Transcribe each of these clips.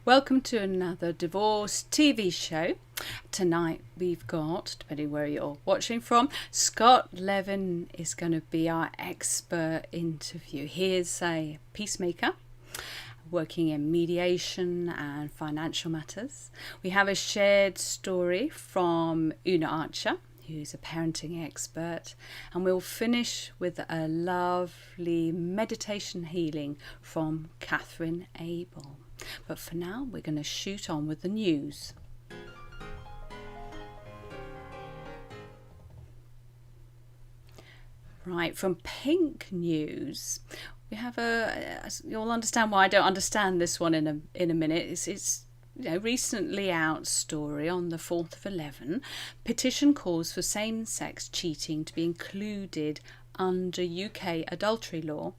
Welcome to another divorce TV show. Tonight we've got, depending where you're watching from, Scott Levin is going to be our expert interview. He is a peacemaker working in mediation and financial matters. We have a shared story from Una Archer, who's a parenting expert, and we'll finish with a lovely meditation healing from Kathryn Abel. But for now, we're going to shoot on with the news. Right, from Pink News, we have you'll understand why I don't understand this one in a minute. It's recently out story on the 4th of 11. Petition calls for same-sex cheating to be included under UK adultery law,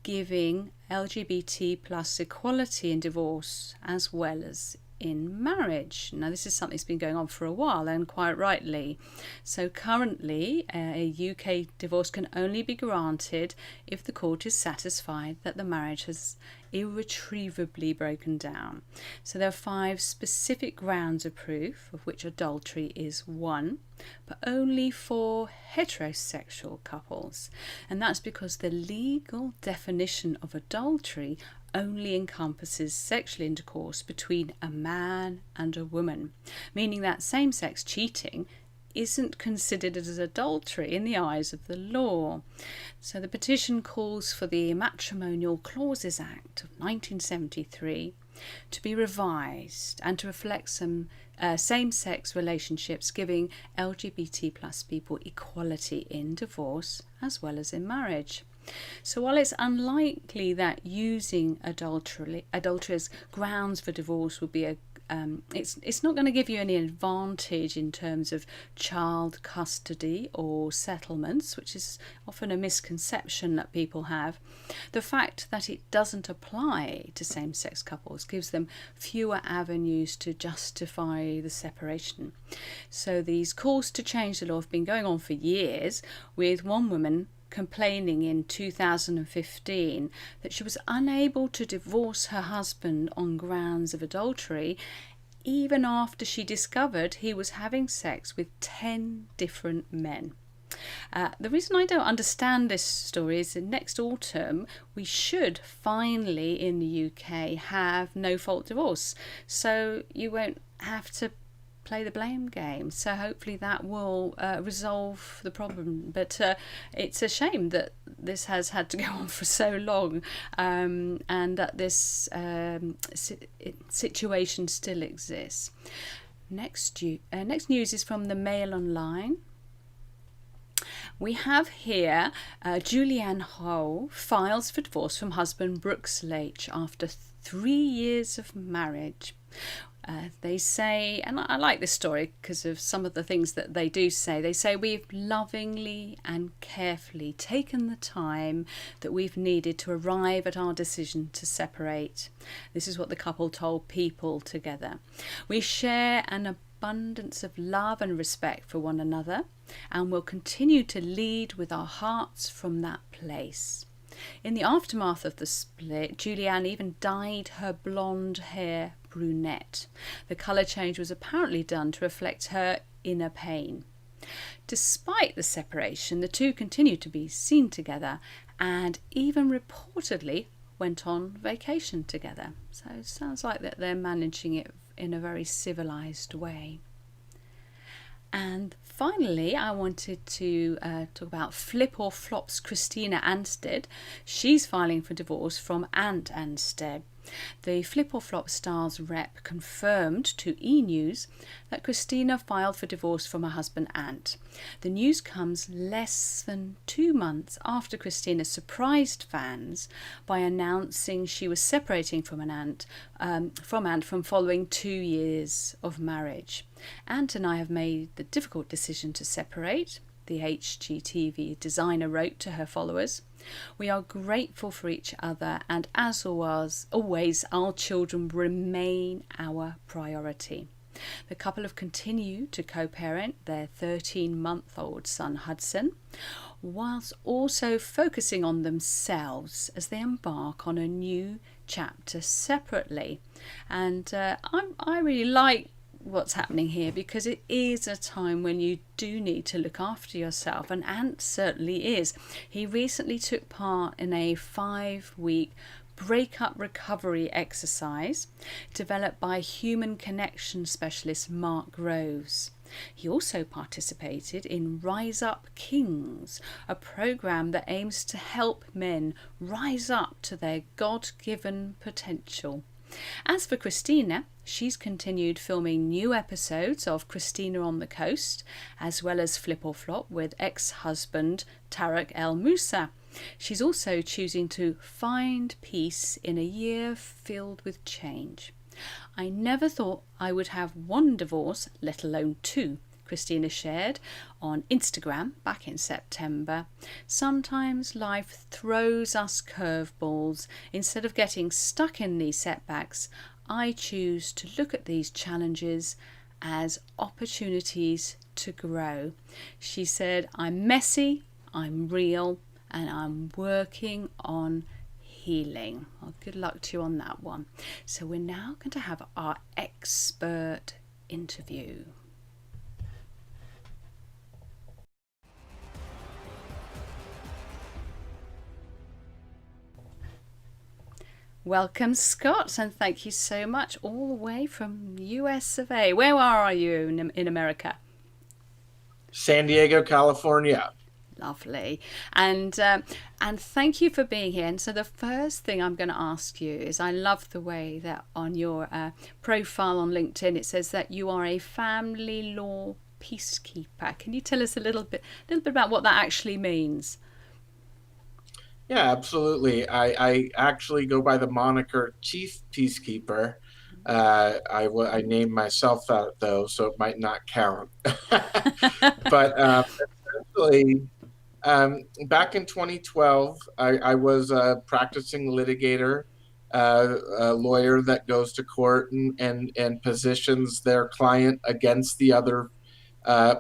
giving LGBT plus equality in divorce as well as in marriage. Now, this is something that's been going on for a while, and quite rightly. So currently, a UK divorce can only be granted if the court is satisfied that the marriage has irretrievably broken down. So there are 5 specific grounds of proof, of which adultery is one, but only for heterosexual couples. And that's because the legal definition of adultery only encompasses sexual intercourse between a man and a woman, meaning that same-sex cheating isn't considered as adultery in the eyes of the law. So the petition calls for the Matrimonial Clauses Act of 1973 to be revised and to reflect some same-sex relationships, giving LGBT plus people equality in divorce as well as in marriage. So while it's unlikely that using adultery as grounds for divorce would be it's not going to give you any advantage in terms of child custody or settlements, which is often a misconception that people have. The fact that it doesn't apply to same-sex couples gives them fewer avenues to justify the separation. So these calls to change the law have been going on for years, with one woman complaining in 2015 that she was unable to divorce her husband on grounds of adultery, even after she discovered he was having sex with 10 different men. The reason I don't understand this story is that next autumn we should finally in the UK have no-fault divorce, so you won't have to play the blame game. So hopefully that will resolve the problem. But it's a shame that this has had to go on for so long, and that this situation still exists. Next news is from the Mail Online. We have here Julianne Howe files for divorce from husband Brooks Leach after 3 years of marriage. They say, and I like this story because of some of the things that they do say. They say, we've lovingly and carefully taken the time that we've needed to arrive at our decision to separate. This is what the couple told People together. We share an abundance of love and respect for one another, and will continue to lead with our hearts from that place. In the aftermath of the split, Julianne even dyed her blonde hair brunette. The colour change was apparently done to reflect her inner pain. Despite the separation, the two continued to be seen together and even reportedly went on vacation together. So it sounds like that they're managing it in a very civilised way. And finally, I wanted to talk about Flip or Flop's Christina Anstead. She's filing for divorce from Ant Anstead. The Flip or Flop star's rep confirmed to E! News that Christina filed for divorce from her husband Ant. The news comes less than 2 months after Christina surprised fans by announcing she was separating from Ant from following 2 years of marriage. Ant and I have made the difficult decision to separate, the HGTV designer wrote to her followers. We are grateful for each other, and as always, our children remain our priority. The couple have continued to co-parent their 13-month-old son Hudson, whilst also focusing on themselves as they embark on a new chapter separately. And I really like what's happening here because it is a time when you do need to look after yourself, and Ant certainly is. He recently took part in a 5-week breakup recovery exercise developed by human connection specialist Mark Groves. He also participated in Rise Up Kings, a program that aims to help men rise up to their God-given potential. As for Christina, she's continued filming new episodes of Christina on the Coast, as well as Flip or Flop with ex-husband Tarek El Moussa. She's also choosing to find peace in a year filled with change. I never thought I would have one divorce, let alone two, Christina shared on Instagram back in September. Sometimes life throws us curveballs. Instead of getting stuck in these setbacks, I choose to look at these challenges as opportunities to grow. She said, I'm messy, I'm real, and I'm working on healing. Well, good luck to you on that one. So we're now going to have our expert interview. Welcome, Scott, and thank you so much all the way from US of A. Where are you in America? San Diego, California. Lovely. And thank you for being here. And so the first thing I'm going to ask you is, I love the way that on your profile on LinkedIn it says that you are a family law peacekeeper. Can you tell us a little bit about what that actually means? Yeah, absolutely. I actually go by the moniker Chief Peacekeeper. I named myself that though, so it might not count. But essentially, back in 2012, I was a practicing litigator, a lawyer that goes to court and positions their client against the other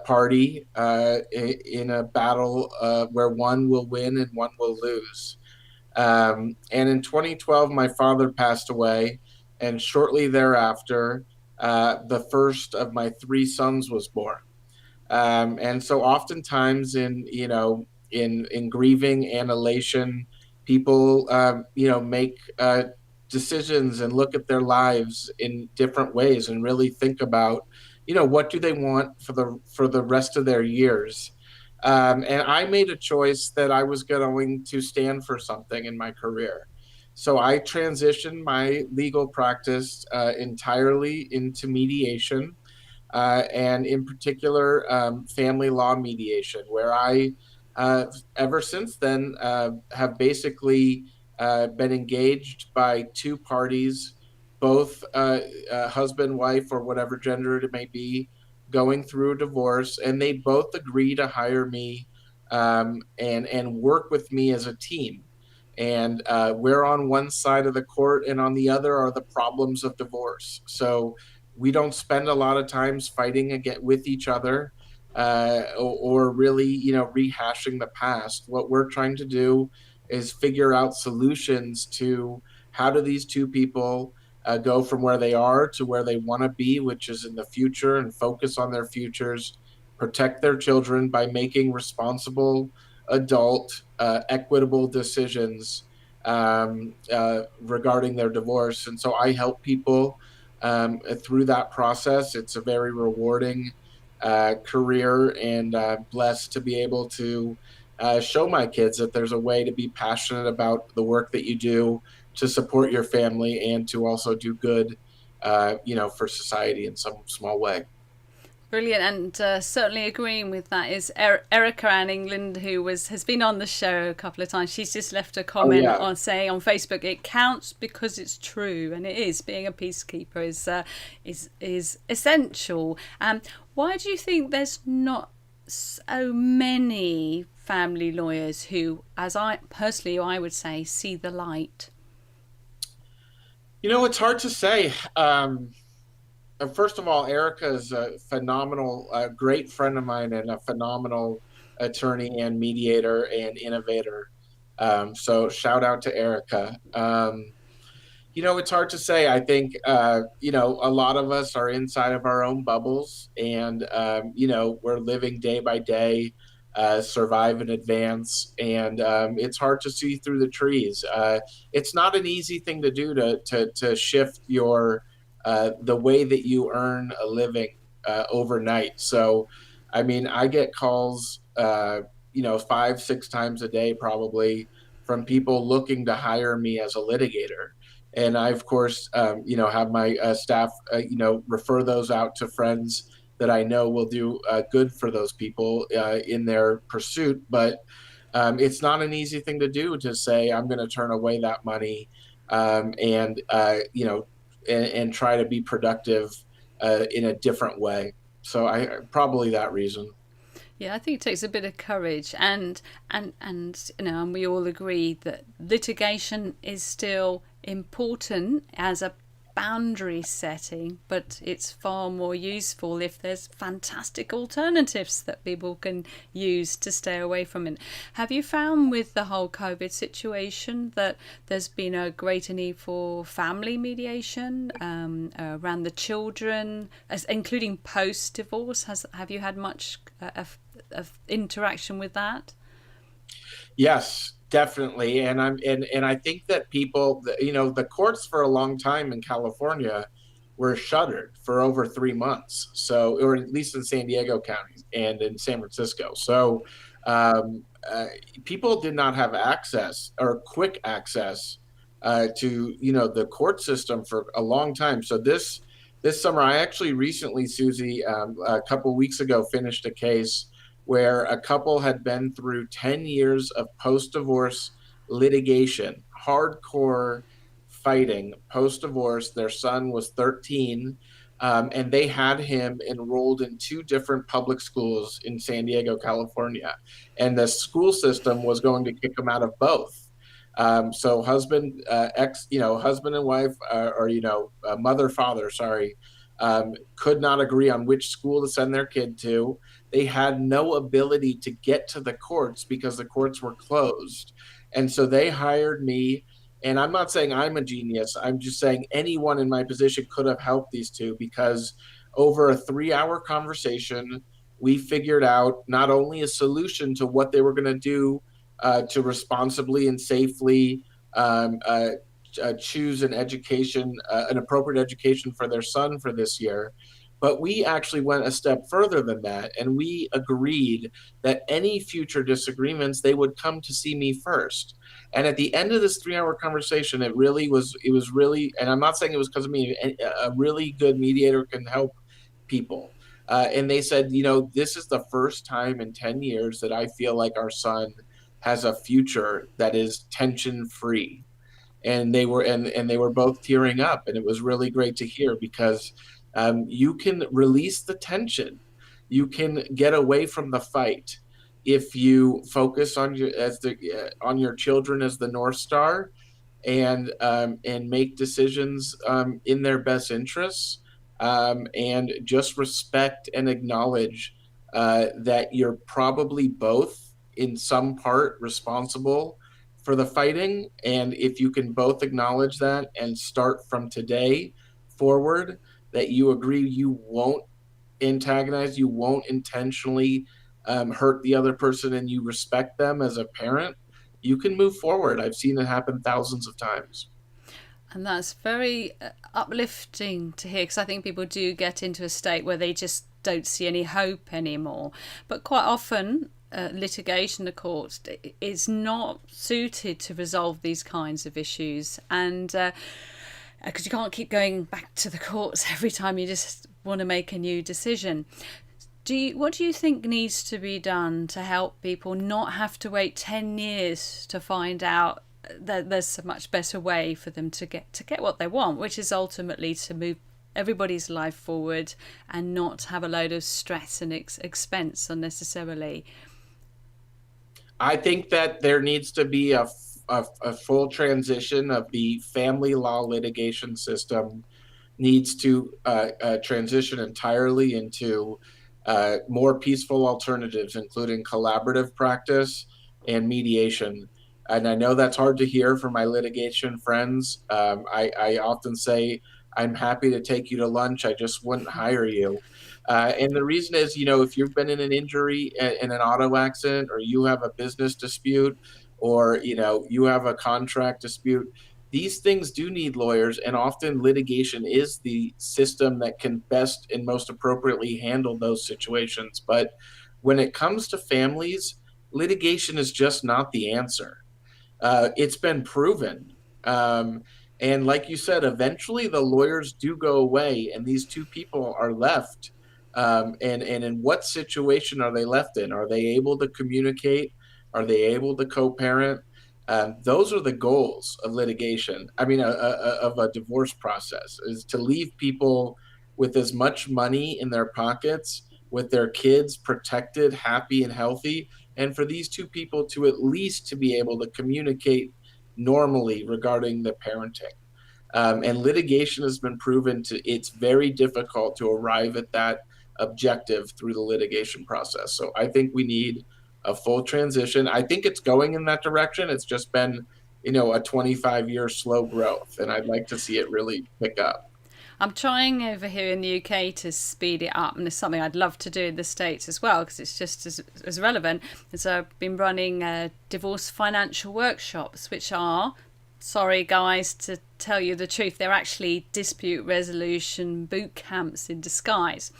party in a battle where one will win and one will lose. And in 2012, my father passed away, and shortly thereafter, the first of my three sons was born. And so oftentimes in grieving and elation, people make decisions and look at their lives in different ways and really think about what do they want for the rest of their years. And I made a choice that I was going to stand for something in my career. So I transitioned my legal practice entirely into mediation, and in particular, family law mediation, where ever since then, have basically been engaged by two parties, both husband, wife, or whatever gender it may be, going through a divorce, and they both agree to hire me and work with me as a team. And we're on one side of the court, and on the other are the problems of divorce. So we don't spend a lot of times fighting again with each other, or really, rehashing the past. What we're trying to do is figure out solutions to how do these two people go from where they are to where they want to be, which is in the future, and focus on their futures, protect their children by making responsible, adult, equitable decisions regarding their divorce. And so I help people through that process. It's a very rewarding career, and blessed to be able to show my kids that there's a way to be passionate about the work that you do to support your family and to also do good, for society in some small way. Brilliant, and certainly agreeing with that is Erica Ann England, who has been on the show a couple of times. She's just left a Oh comment yeah. on saying on Facebook, it counts because it's true, and it is. Being a peacekeeper is essential. Why do you think there's not so many family lawyers who, as I personally, I would say, see the light? It's hard to say. First of all, Erica is a phenomenal, great friend of mine and a phenomenal attorney and mediator and innovator. So shout out to Erica. It's hard to say. I think, a lot of us are inside of our own bubbles, and, we're living day by day, survive in advance, and it's hard to see through the trees. It's not an easy thing to do to shift the way that you earn a living overnight. So, I mean, I get calls, 5, 6 times a day probably from people looking to hire me as a litigator, and I, of course, have my staff, refer those out to friends that I know will do good for those people in their pursuit. But it's not an easy thing to do to say I'm going to turn away that money, and and try to be productive in a different way. So I probably that reason. Yeah, I think it takes a bit of courage, and we all agree that litigation is still important as a boundary setting, but it's far more useful if there's fantastic alternatives that people can use to stay away from it. Have you found with the whole COVID situation that there's been a greater need for family mediation around the children, including post divorce? Have you had much of interaction with that? Yes, definitely. And I think that people, the courts for a long time in California were shuttered for over 3 months. So, or at least in San Diego County and in San Francisco. So, um, uh, people did not have access or quick access to the court system for a long time. So this summer, I actually recently, Susie, a couple weeks ago, finished a case where a couple had been through 10 years of post divorce litigation, hardcore fighting post divorce. Their son was 13, and they had him enrolled in two different public schools in San Diego, California. And the school system was going to kick him out of both. So husband and wife, mother, father, sorry, could not agree on which school to send their kid to. They had no ability to get to the courts because the courts were closed. And so they hired me. And I'm not saying I'm a genius. I'm just saying anyone in my position could have helped these two, because over a 3-hour conversation, we figured out not only a solution to what they were going to do to responsibly and safely choose an appropriate education for their son for this year. But we actually went a step further than that, and we agreed that any future disagreements, they would come to see me first. And at the end of this 3-hour conversation, it was really, and I'm not saying it was because of me, a really good mediator can help people. And they said, this is the first time in 10 years that I feel like our son has a future that is tension free. And they were both tearing up, and it was really great to hear, because you can release the tension, you can get away from the fight if you focus on your children as the North Star, and make decisions in their best interests, and just respect and acknowledge that you're probably both in some part responsible for the fighting. And if you can both acknowledge that and start from today forward, that you agree you won't antagonize, you won't intentionally hurt the other person, and you respect them as a parent, you can move forward. I've seen it happen thousands of times. And that's very uplifting to hear, because I think people do get into a state where they just don't see any hope anymore. But quite often, litigation, the court, is not suited to resolve these kinds of issues. And because you can't keep going back to the courts every time you just want to make a new decision. What do you think needs to be done to help people not have to wait 10 years to find out that there's a much better way for them to get what they want, which is ultimately to move everybody's life forward and not have a load of stress and expense unnecessarily? I think that there needs to be a full transition of the family law litigation system, needs to transition entirely into more peaceful alternatives, including collaborative practice and mediation. And I know that's hard to hear from my litigation friends. I often say, I'm happy to take you to lunch. I just wouldn't hire you. And the reason is, if you've been in an injury in an auto accident, or you have a business dispute, or, you have a contract dispute, these things do need lawyers. And often litigation is the system that can best and most appropriately handle those situations. But when it comes to families, litigation is just not the answer. It's been proven. Um, and like you said, eventually the lawyers do go away, and these two people are left. And in what situation are they left in? Are they able to communicate? Are they able to co-parent? Those are the goals of litigation. I mean, of a divorce process, is to leave people with as much money in their pockets, with their kids protected, happy, and healthy, and for these two people to at least to be able to communicate normally regarding the parenting. And litigation has been proven to it's very difficult to arrive at that objective through the litigation process. So I think we need a full transition. I think it's going in that direction. It's just been, a 25-year slow growth, and I'd like to see it really pick up. I'm trying over here in the UK to speed it up, and it's something I'd love to do in the States as well because it's just as relevant. And so I've been running divorce financial workshops, which are, sorry guys to tell you the truth, they're actually dispute resolution boot camps in disguise,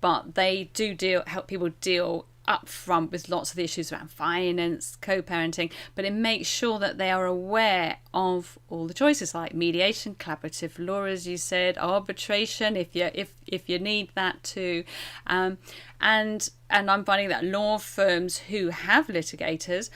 but they do help people deal up front with lots of the issues around finance, co-parenting, but it makes sure that they are aware of all the choices like mediation, collaborative law, as you said, arbitration if you need that too, and I'm finding that law firms who have litigators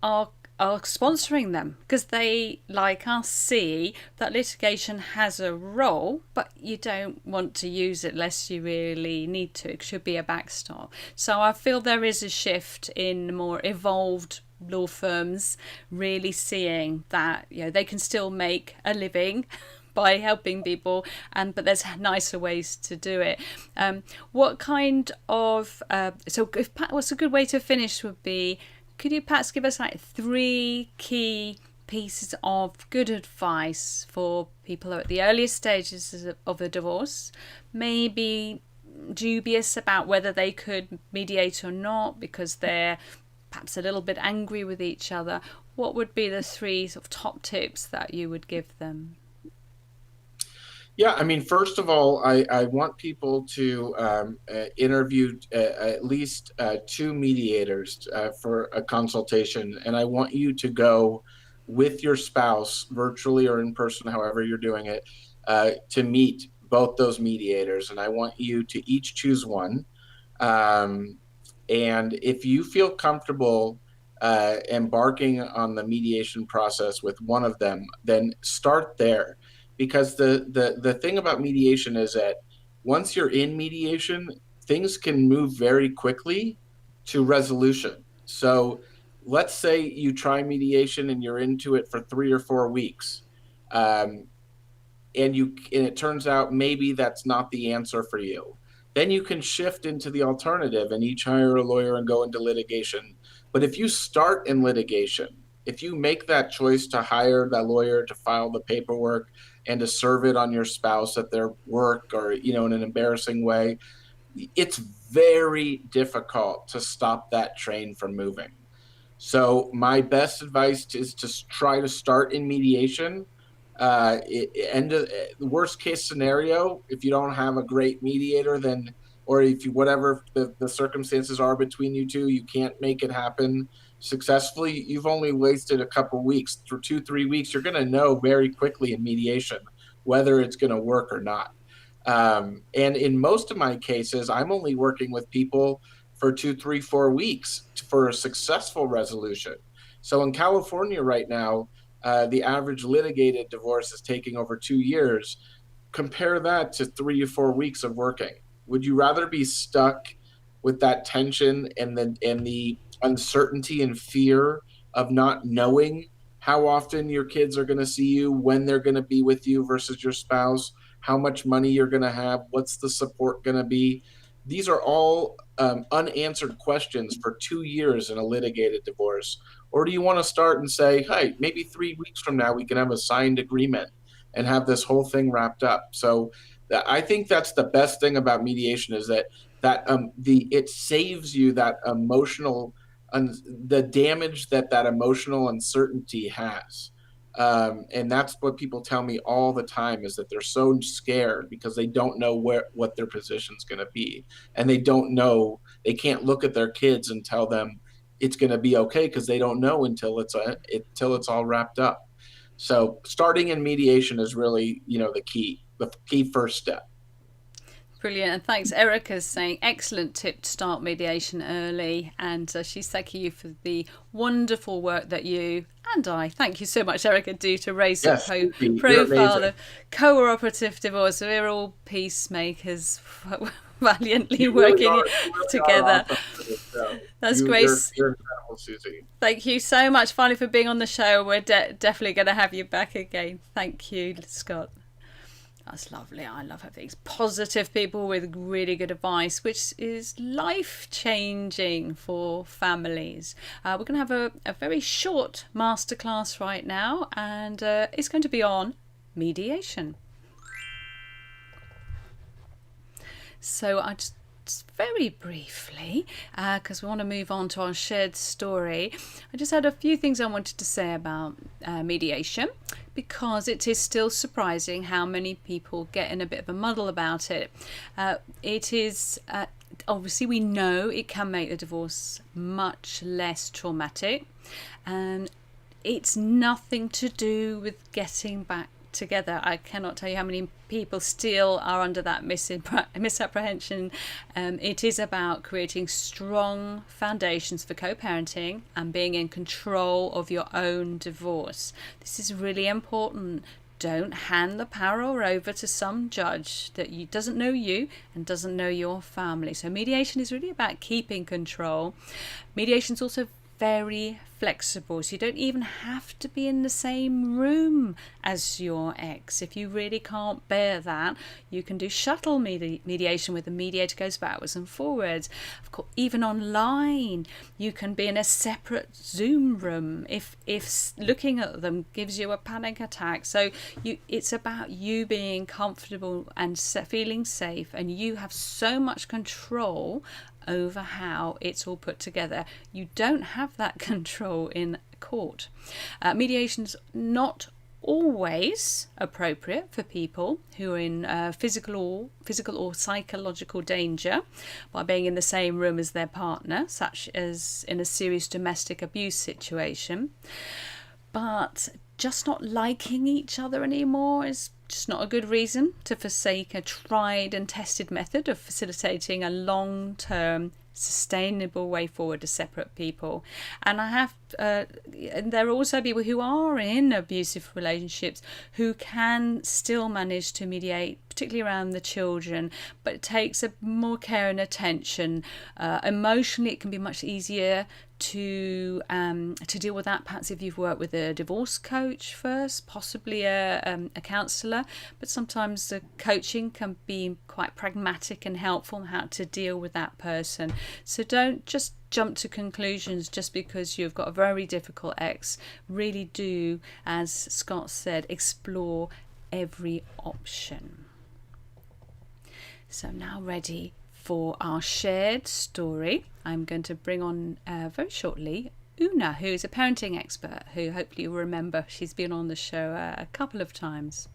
are sponsoring them because they, like us, see that litigation has a role, but you don't want to use it unless you really need to. It should be a backstop. So I feel there is a shift in more evolved law firms really seeing that they can still make a living by helping people, but there's nicer ways to do it. What kind of what's a good way to finish would be, could you perhaps give us like 3 key pieces of good advice for people who are at the earliest stages of a divorce, maybe dubious about whether they could mediate or not because they're perhaps a little bit angry with each other? What would be the 3 sort of top tips that you would give them? Yeah, I mean, first of all, I want people to interview at least 2 mediators for a consultation. And I want you to go with your spouse, virtually or in person, however you're doing it, to meet both those mediators. And I want you to each choose one. Um, and if you feel comfortable embarking on the mediation process with one of them, then start there. Because the thing about mediation is that once you're in mediation, things can move very quickly to resolution. So let's say you try mediation and you're into it for 3 or 4 weeks. Um, and it turns out maybe that's not the answer for you, then you can shift into the alternative and each hire a lawyer and go into litigation. But if you start in litigation, if you make that choice to hire that lawyer to file the paperwork and to serve it on your spouse at their work, or in an embarrassing way, it's very difficult to stop that train from moving. So my best advice is to try to start in mediation. The worst case scenario, if you don't have a great mediator, then, or if you, whatever the circumstances are between you two, you can't make it happen successfully, you've only wasted a couple weeks. For 2, 3 weeks, you're going to know very quickly in mediation whether it's going to work or not. And in most of my cases, I'm only working with people for 2, 3, 4 weeks for a successful resolution. So in California right now, the average litigated divorce is taking over 2 years. Compare that to 3 or 4 weeks of working. Would you rather be stuck with that tension and the uncertainty and fear of not knowing how often your kids are going to see you, when they're going to be with you versus your spouse, how much money you're going to have, what's the support going to be? These are all unanswered questions for 2 years in a litigated divorce? Or do you want to start and say, hey, maybe 3 weeks from now we can have a signed agreement and have this whole thing wrapped up? So I think that's the best thing about mediation, is that it saves you that emotional the damage that emotional uncertainty has. And that's what people tell me all the time, is that they're so scared because they don't know what their position is going to be, and they can't look at their kids and tell them it's going to be okay, because they don't know until it's all wrapped up. So starting in mediation is really, the key first step. Brilliant. And thanks. Erica's saying, excellent tip to start mediation early. And she's thanking you for the wonderful work that you and I, thank you so much, Erica, do to raise the profile of cooperative divorce. We're all peacemakers valiantly working together. Awesome. That's great. You're incredible, Susie. Thank you so much, finally, for being on the show. We're definitely going to have you back again. Thank you, Scott. That's lovely. I love having these positive people with really good advice, which is life-changing for families. We're going to have a very short masterclass right now, and it's going to be on mediation. So I just very briefly, because we want to move on to our shared story, I just had a few things I wanted to say about mediation, because it is still surprising how many people get in a bit of a muddle about it. It is obviously, we know it can make the divorce much less traumatic, and it's nothing to do with getting back together. I cannot tell you how many people still are under that misapprehension. It is about creating strong foundations for co-parenting and being in control of your own divorce. This is really important. Don't hand the power over to some judge that doesn't know you and doesn't know your family. So mediation is really about keeping control. Mediation is also very flexible, so you don't even have to be in the same room as your ex. If you really can't bear that, you can do shuttle mediation, where the mediator goes backwards and forwards. Of course, even online, you can be in a separate Zoom room if looking at them gives you a panic attack. So it's about you being comfortable and feeling safe, and you have so much control over how it's all put together. You don't have that control in court. Mediation's not always appropriate for people who are in physical or psychological danger by being in the same room as their partner, such as in a serious domestic abuse situation. But just not liking each other anymore is just not a good reason to forsake a tried and tested method of facilitating a long-term sustainable way forward as separate people. And and there are also people who are in abusive relationships who can still manage to mediate, particularly around the children, but it takes more care and attention. Emotionally, it can be much easier to deal with that, perhaps if you've worked with a divorce coach first, possibly a counsellor, but sometimes the coaching can be quite pragmatic and helpful on how to deal with that person. So don't just jump to conclusions just because you've got a very difficult ex. Really do, as Scott said, explore every option. So I'm now ready for our shared story. I'm going to bring on very shortly Una, who is a parenting expert, who hopefully you'll remember. She's been on the show a couple of times.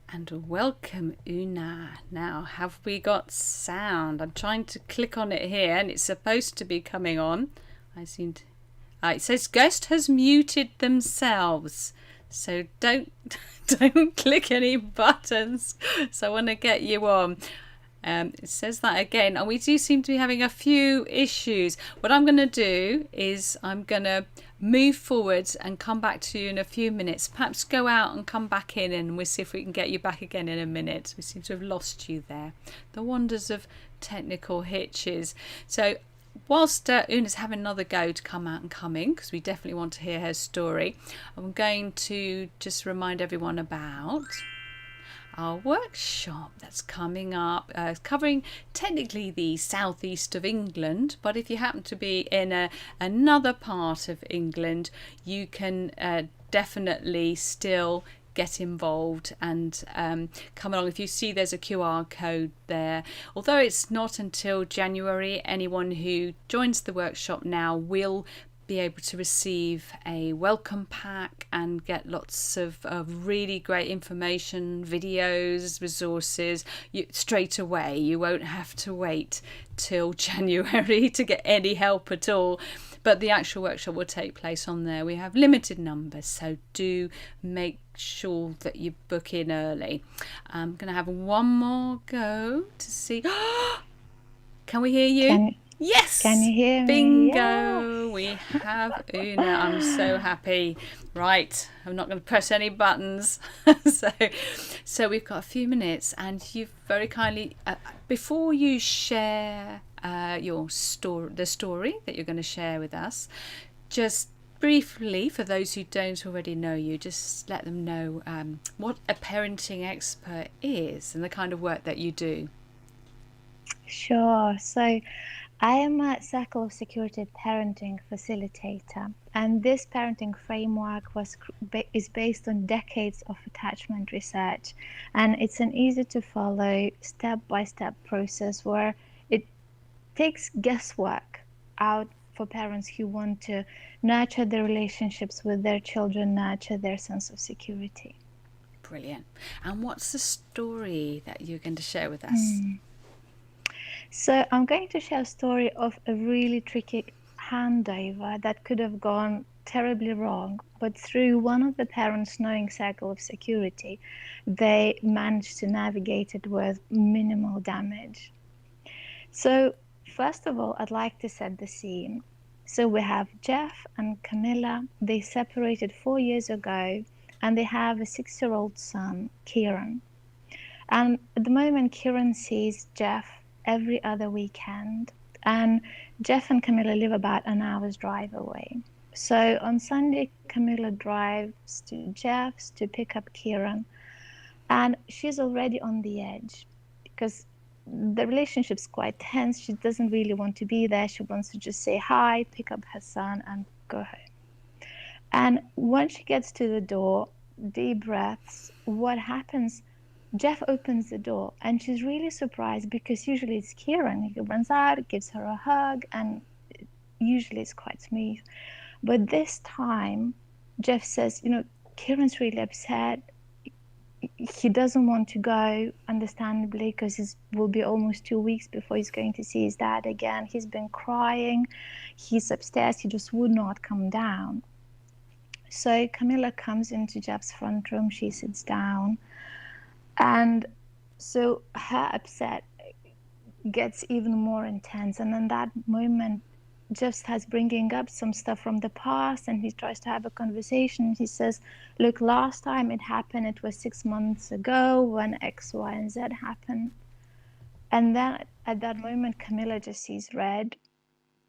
And welcome, Una. Now, have we got sound? I'm trying to click on it here, and it's supposed to be coming on. It says guest has muted themselves, so don't click any buttons. So I want to get you on. It says that again, and we do seem to be having a few issues. What I'm going to do is I'm going to move forwards and come back to you in a few minutes. Perhaps go out and come back in, and we'll see if we can get you back again in a minute. We seem to have lost you there. The wonders of technical hitches. So whilst Una's having another go to come out and come in, because we definitely want to hear her story, I'm going to just remind everyone about our workshop that's coming up, covering technically the southeast of England, but if you happen to be in another part of England, you can definitely still get involved and come along. If you see there's a QR code there, although it's not until January, anyone who joins the workshop now will be able to receive a welcome pack and get lots of really great information, videos, resources straight away. You won't have to wait till January to get any help at all. But the actual workshop will take place on there. We have limited numbers, so do make sure that you book in early. I'm going to have one more go to see. Can we hear you? Yes! Can you hear me? Bingo! Yes. We have Una. I'm so happy. Right, I'm not going to press any buttons. so we've got a few minutes, and you've very kindly, before you share your story, the story that you're going to share with us, just briefly, for those who don't already know you, just let them know what a parenting expert is and the kind of work that you do. Sure. So I am a Circle of Security parenting facilitator, and this parenting framework is based on decades of attachment research, and it's an easy to follow step-by-step process where it takes guesswork out for parents who want to nurture their relationships with their children, nurture their sense of security. Brilliant. And what's the story that you're going to share with us? So I'm going to share a story of a really tricky handover that could have gone terribly wrong, but through one of the parents knowing Circle of Security, they managed to navigate it with minimal damage. So first of all, I'd like to set the scene. So we have Jeff and Camilla. They separated 4 years ago, and they have a 6-year-old son, Kieran. And at the moment, Kieran sees Jeff every other weekend, and Jeff and Camilla live about an hour's drive away. So on Sunday, Camilla drives to Jeff's to pick up Kieran, and she's already on the edge because the relationship's quite tense. She doesn't really want to be there. She wants to just say hi, pick up her son, and go home. And when she gets to the door, deep breaths, what happens? Jeff opens the door, and she's really surprised because usually it's Kieran. He runs out, gives her a hug, and usually it's quite smooth. But this time, Jeff says, Kieran's really upset. He doesn't want to go, understandably, because it will be almost 2 weeks before he's going to see his dad again. He's been crying. He's upstairs. He just would not come down. So Camilla comes into Jeff's front room. She sits down. And so her upset gets even more intense. And in that moment, Jeff starts bringing up some stuff from the past, and he tries to have a conversation. He says, look, last time it happened, it was 6 months ago when X, Y, and Z happened. And then at that moment, Camilla just sees red.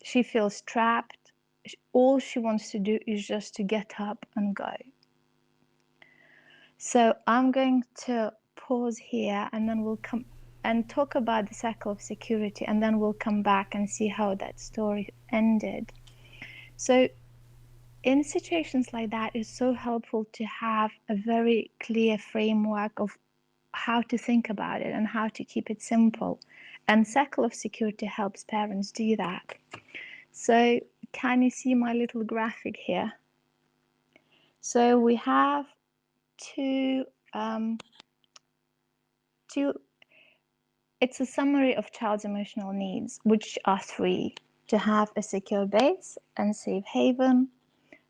She feels trapped. All she wants to do is just to get up and go. So I'm going to pause here, and then we'll come and talk about the Circle of Security, and then we'll come back and see how that story ended. So in situations like that, it's so helpful to have a very clear framework of how to think about it and how to keep it simple. And Circle of Security helps parents do that. So can you see my little graphic here? So we have two, it's a summary of child's emotional needs, which are 3: to have a secure base and safe haven.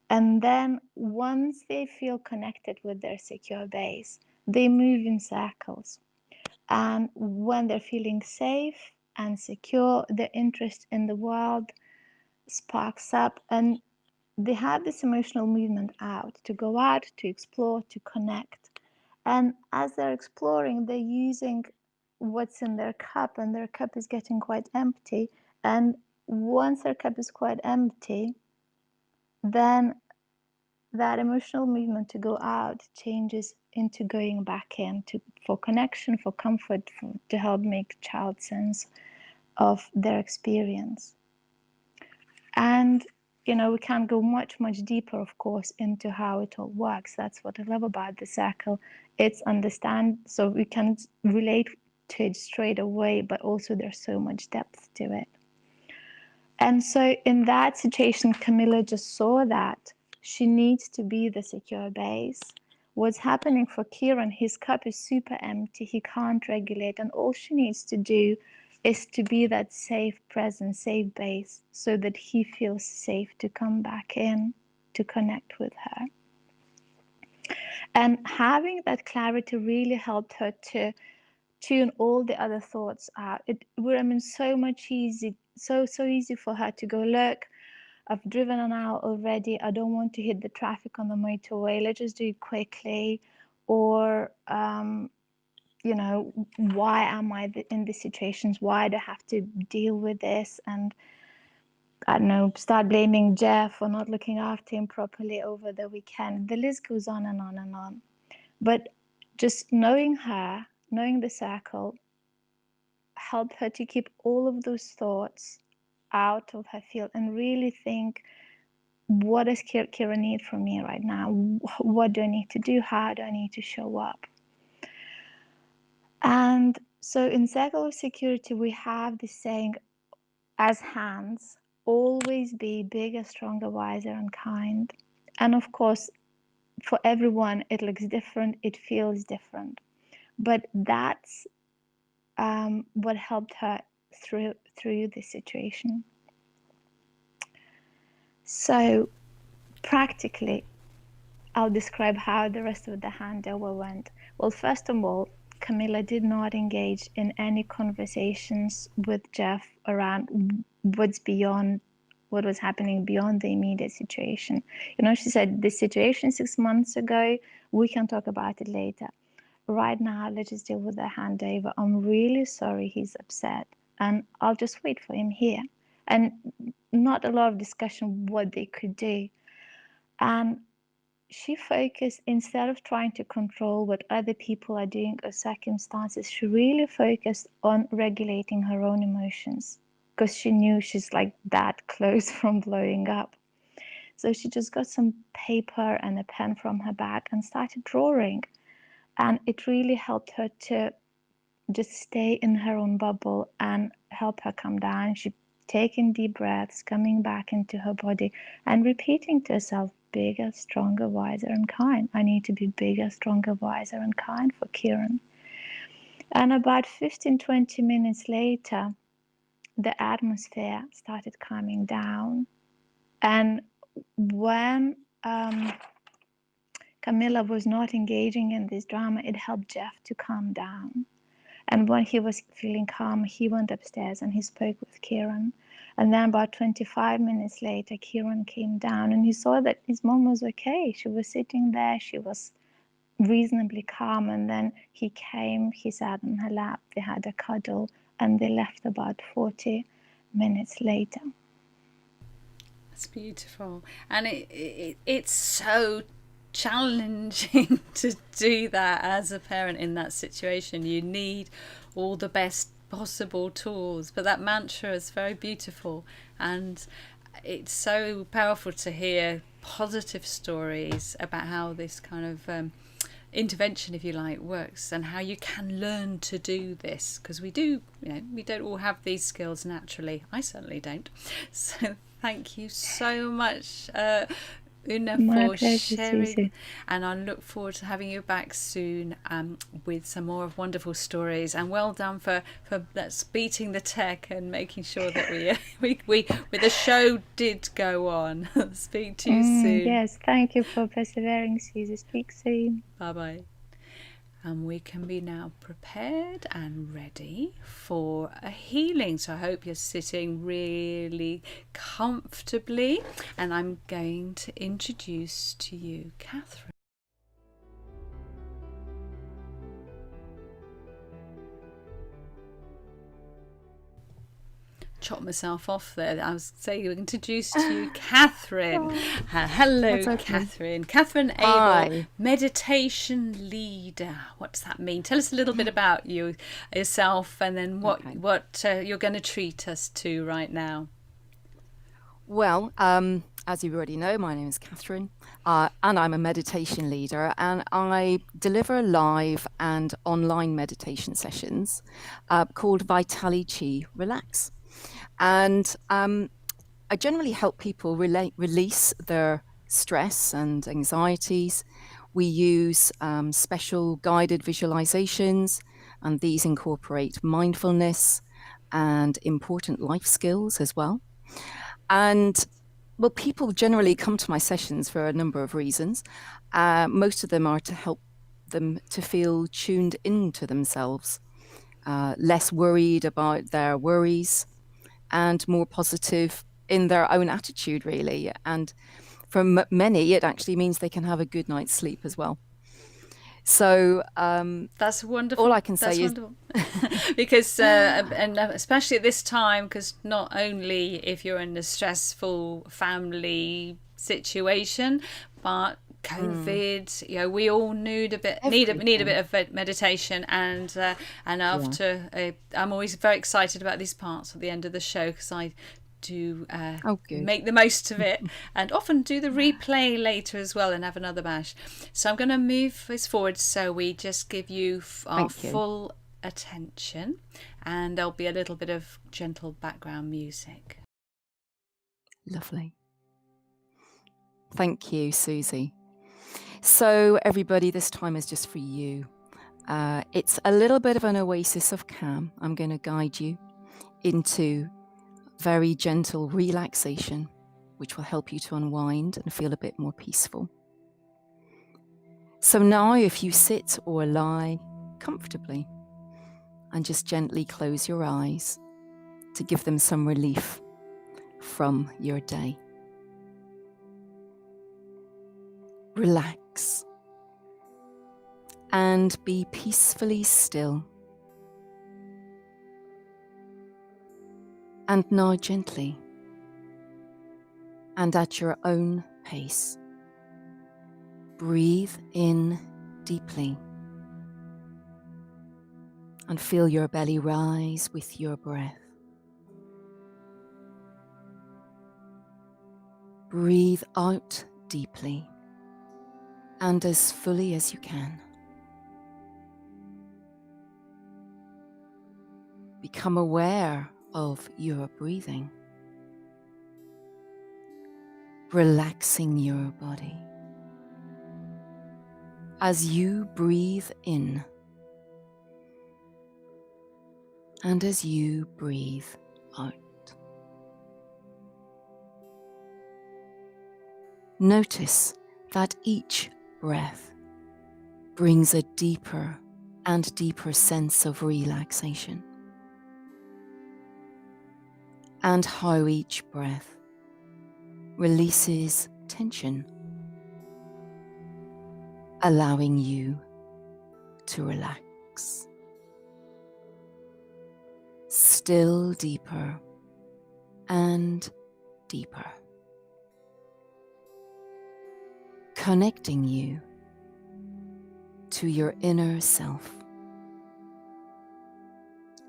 And then once they feel connected with their secure base, they move in circles. And when they're feeling safe and secure, their interest in the world sparks up, and they have this emotional movement out, to go out, to explore, to connect. And as they're exploring, they're using what's in their cup, and their cup is getting quite empty. And once her cup is quite empty, then that emotional movement to go out changes into going back in for connection, for comfort, to help make the child sense of their experience. And we can go much, much deeper, of course, into how it all works. That's what I love about the circle. It's so we can relate to it straight away, but also there's so much depth to it. And so in that situation, Camilla just saw that she needs to be the secure base. What's happening for Kieran, his cup is super empty, he can't regulate, and all she needs to do is to be that safe presence, safe base, so that he feels safe to come back in, to connect with her. And having that clarity really helped her to tune all the other thoughts out. It would have been so easy for her to go, look, I've driven an hour already, I don't want to hit the traffic on the motorway, let's just do it quickly. Or why am I in these situations? Why do I have to deal with this? And I don't know, start blaming Jeff for not looking after him properly over the weekend. The list goes on and on and on. But just knowing her, knowing the circle, helped her to keep all of those thoughts out of her field and really think, what does Kira need from me right now? What do I need to do? How do I need to show up? And so in Circle of Security, we have this saying, as hands, always be bigger, stronger, wiser, and kind. And of course, for everyone, it looks different, it feels different. But that's what helped her through this situation. So practically, I'll describe how the rest of the handover went. Well, first of all, Camilla did not engage in any conversations with Jeff around what was happening beyond the immediate situation. She said, the situation 6 months ago, we can talk about it later. Right now, let's just deal with the handover. I'm really sorry he's upset, and I'll just wait for him here. And not a lot of discussion what they could do. And she focused, instead of trying to control what other people are doing or circumstances, she really focused on regulating her own emotions, because she knew she's like that close from blowing up. So she just got some paper and a pen from her bag and started drawing. And it really helped her to just stay in her own bubble and help her calm down. She taking deep breaths, coming back into her body and repeating to herself, bigger, stronger, wiser, and kind. I need to be bigger, stronger, wiser, and kind for Kieran. And about 15-20 minutes later, the atmosphere started calming down. And when Camilla was not engaging in this drama, it helped Jeff to calm down. And when he was feeling calm, he went upstairs and he spoke with Kieran. And then about 25 minutes later, Kieran came down and he saw that his mom was okay. She was sitting there, she was reasonably calm. And then he came, he sat on her lap, they had a cuddle, and they left about 40 minutes later. That's beautiful. And it's so challenging to do that as a parent in that situation. You need all the best possible tools, but that mantra is very beautiful, and it's so powerful to hear positive stories about how this kind of intervention, if you like, works, and how you can learn to do this, because we don't all have these skills naturally. I certainly don't. So thank you so much, Una, for sharing, and I look forward to having you back soon with some more of wonderful stories. And well done for that's beating the tech and making sure that we the show did go on. Speak to you soon. Yes, thank you for persevering, Susie. Speak soon. Bye bye. And we can be now prepared and ready for a healing. So I hope you're sitting really comfortably. And I'm going to introduce to you Kathryn. chopped myself off there. I was saying, introduced to you Kathryn. Hello, That's okay. Kathryn. Kathryn Abel, Hi. meditation leader. What does that mean? Tell us a little bit about yourself, and then what you're going to treat us to right now. Well, as you already know, my name is Kathryn, and I'm a meditation leader, and I deliver live and online meditation sessions called Vitali Chi Relax. And I generally help people release their stress and anxieties. We use special guided visualizations, and these incorporate mindfulness and important life skills as well. And well, people generally come to my sessions for a number of reasons. Most of them are to help them to feel tuned into themselves, less worried about their worries, and more positive in their own attitude, really. And for many, it actually means they can have a good night's sleep as well. So that's wonderful. All I can say is because and especially at this time, because not only if you're in a stressful family situation, but COVID, we all need a bit of meditation, and after I'm always very excited about these parts at the end of the show, because I do make the most of it, and often do the replay later as well and have another bash. So I'm going to move this forward so we just give you our full attention, and there'll be a little bit of gentle background music. Lovely. Thank you, Susie. So everybody, this time is just for you. It's a little bit of an oasis of calm. I'm going to guide you into very gentle relaxation, which will help you to unwind and feel a bit more peaceful. So now, if you sit or lie comfortably, and just gently close your eyes to give them some relief from your day. Relax and be peacefully still. And now gently, and at your own pace, breathe in deeply and feel your belly rise with your breath. Breathe out deeply and as fully as you can. Become aware of your breathing, relaxing your body. As you breathe in and as you breathe out. Notice that each breath brings a deeper and deeper sense of relaxation, and how each breath releases tension, allowing you to relax. Still deeper and deeper, connecting you to your inner self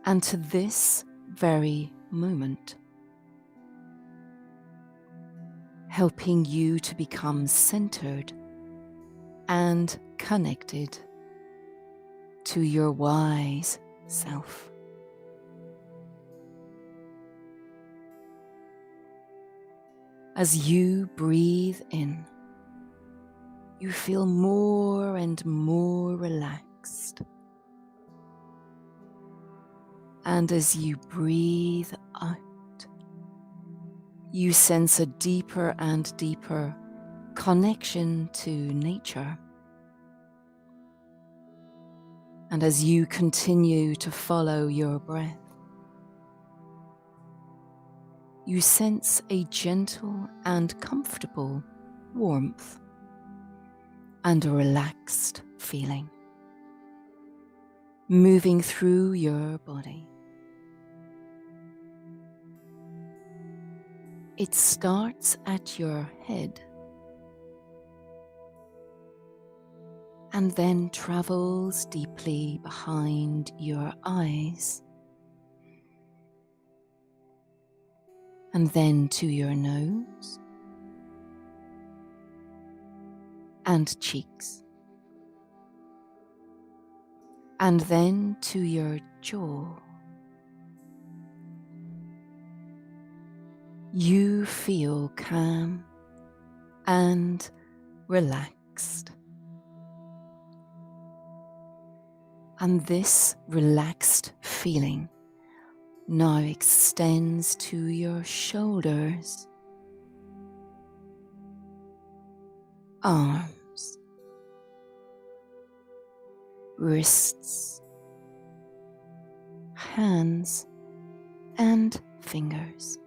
and to this very moment, helping you to become centered and connected to your wise self. As you breathe in, you feel more and more relaxed. And as you breathe out, you sense a deeper and deeper connection to nature. And as you continue to follow your breath, you sense a gentle and comfortable warmth and a relaxed feeling moving through your body. It starts at your head and then travels deeply behind your eyes, and then to your nose and cheeks, and then to your jaw. You feel calm and relaxed. And this relaxed feeling now extends to your shoulders, arms, wrists, hands, and fingers.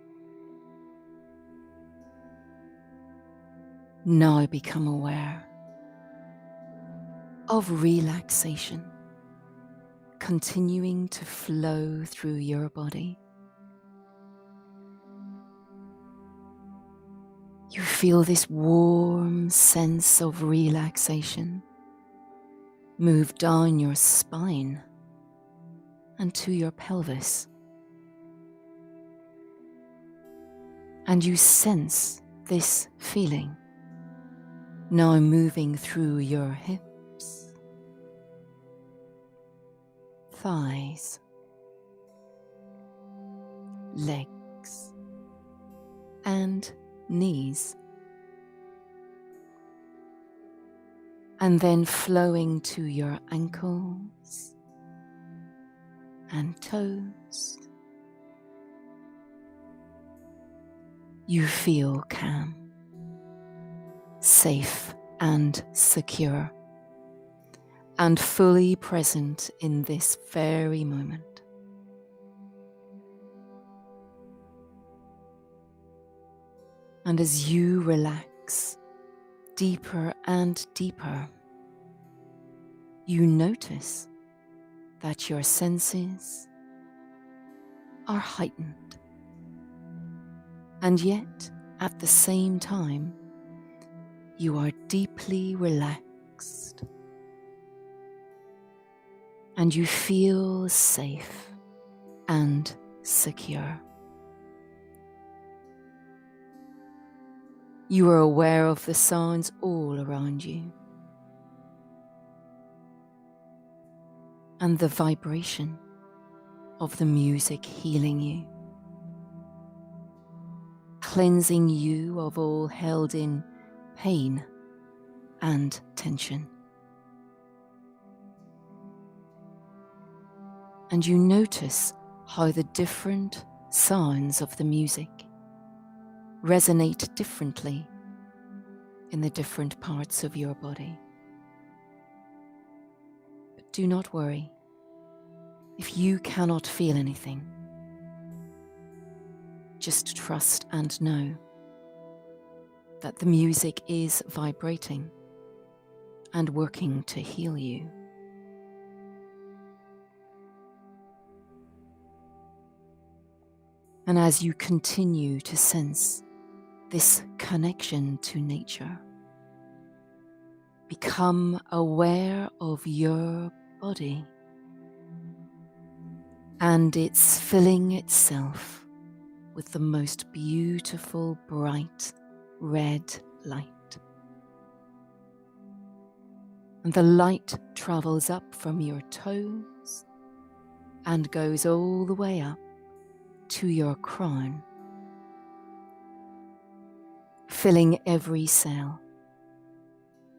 Now become aware of relaxation continuing to flow through your body. You feel this warm sense of relaxation move down your spine and to your pelvis. And you sense this feeling now moving through your hips, thighs, legs, and knees, and then flowing to your ankles and toes. You feel calm, safe and secure, and fully present in this very moment. And as you relax deeper and deeper, you notice that your senses are heightened, and yet at the same time you are deeply relaxed, and you feel safe and secure. You are aware of the sounds all around you and the vibration of the music healing you, cleansing you of all held in pain and tension. And you notice how the different sounds of the music resonate differently in the different parts of your body. But do not worry if you cannot feel anything. Just trust and know that the music is vibrating and working to heal you. And as you continue to sense this connection to nature, become aware of your body and it's filling itself with the most beautiful bright red light. And the light travels up from your toes and goes all the way up to your crown, filling every cell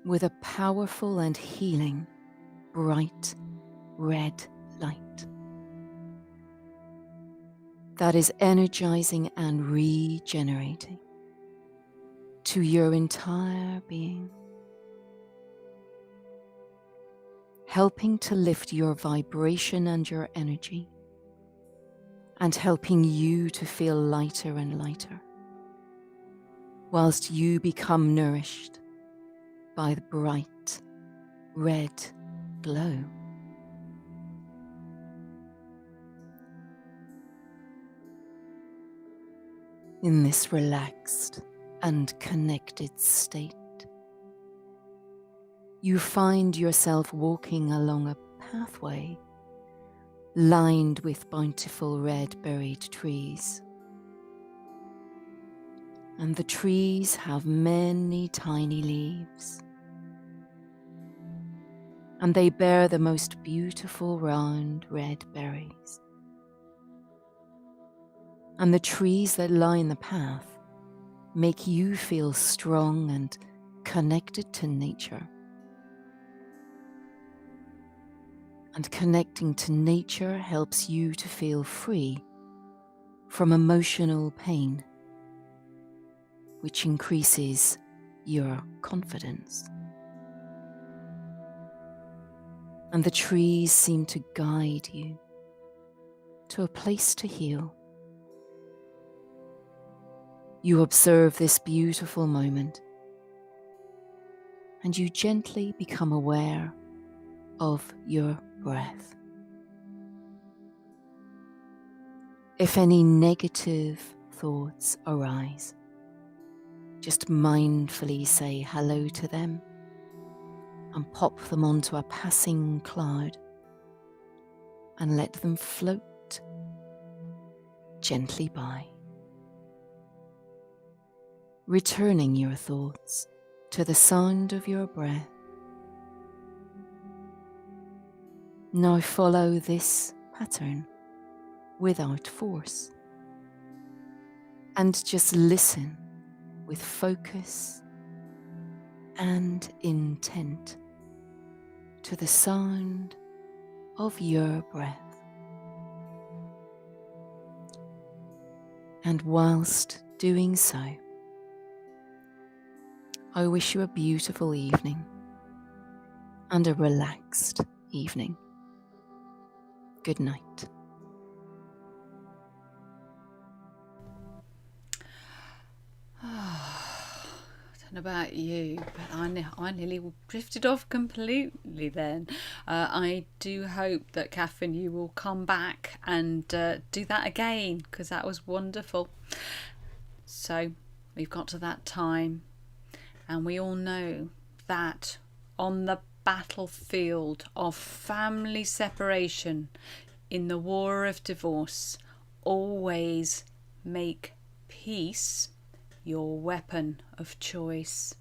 with a powerful and healing bright red light that is energizing and regenerating to your entire being, helping to lift your vibration and your energy, and helping you to feel lighter and lighter, whilst you become nourished by the bright red glow. in this relaxed and connected state, you find yourself walking along a pathway lined with bountiful red berried trees. And the trees have many tiny leaves, and they bear the most beautiful round red berries. And the trees that line the path make you feel strong and connected to nature. And connecting to nature helps you to feel free from emotional pain, which increases your confidence. And the trees seem to guide you to a place to heal. You observe this beautiful moment, and you gently become aware of your breath. If any negative thoughts arise, just mindfully say hello to them and pop them onto a passing cloud and let them float gently by. Returning your thoughts to the sound of your breath. Now follow this pattern without force and just listen with focus and intent to the sound of your breath. And whilst doing so, I wish you a beautiful evening and a relaxed evening. Good night. I don't know about you, but I nearly drifted off completely then. I do hope that, Kathryn, you will come back and do that again, because that was wonderful. So we've got to that time, and we all know that on the battlefield of family separation, in the war of divorce, always make peace your weapon of choice.